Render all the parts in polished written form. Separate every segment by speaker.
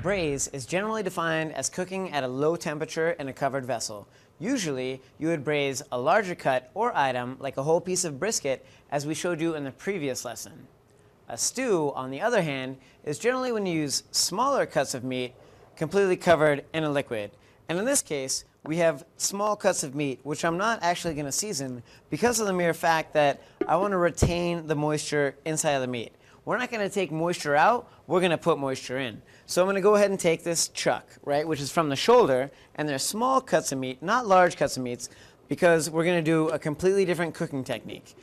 Speaker 1: braise is generally defined as cooking at a low temperature in a covered vessel. Usually, you would braise a larger cut or item, like a whole piece of brisket, as we showed you in the previous lesson. A stew, on the other hand, is generally when you use smaller cuts of meat completely covered in a liquid. And in this case, we have small cuts of meat, which I'm not actually going to season because of the mere fact that I want to retain the moisture inside of the meat. We're not going to take moisture out, we're going to put moisture in. So I'm going to go ahead and take this chuck, right, which is from the shoulder, and they're small cuts of meat, not large cuts of meats, because we're going to do a completely different cooking technique.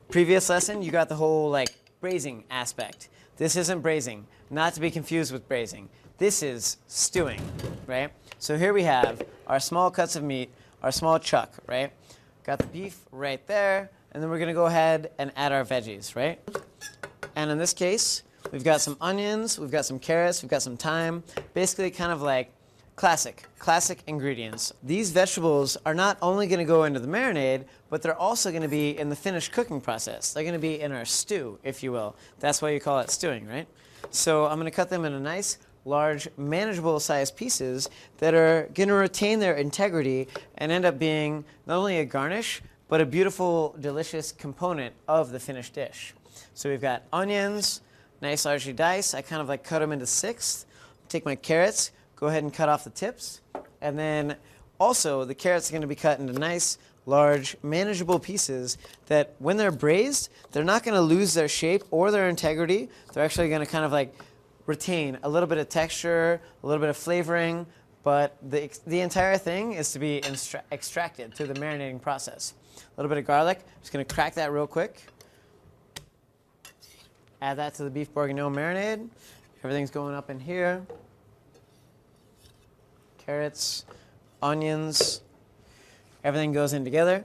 Speaker 1: Previous lesson, you got the whole braising aspect. This isn't braising, not to be confused with braising. This is stewing, right? So here we have our small cuts of meat, our small chuck, right? Got the beef right there, and then we're going to go ahead and add our veggies, right? And in this case, we've got some onions, we've got some carrots, we've got some thyme, basically kind of like classic ingredients. These vegetables are not only going to go into the marinade, but they're also going to be in the finished cooking process. They're going to be in our stew, if you will. That's why you call it stewing, right? So I'm going to cut them into nice, large, manageable sized pieces that are going to retain their integrity and end up being not only a garnish, but a beautiful, delicious component of the finished dish. So we've got onions, nice largely diced. I kind of cut them into sixths. Take my carrots, go ahead and cut off the tips. And then also the carrots are going to be cut into nice, large, manageable pieces that when they're braised, they're not going to lose their shape or their integrity. They're actually going to kind of retain a little bit of texture, a little bit of flavoring, but the entire thing is to be extracted through the marinating process. A little bit of garlic. Just going to crack that real quick. Add that to the beef bourguignon marinade. Everything's going up in here. Carrots, onions, everything goes in together.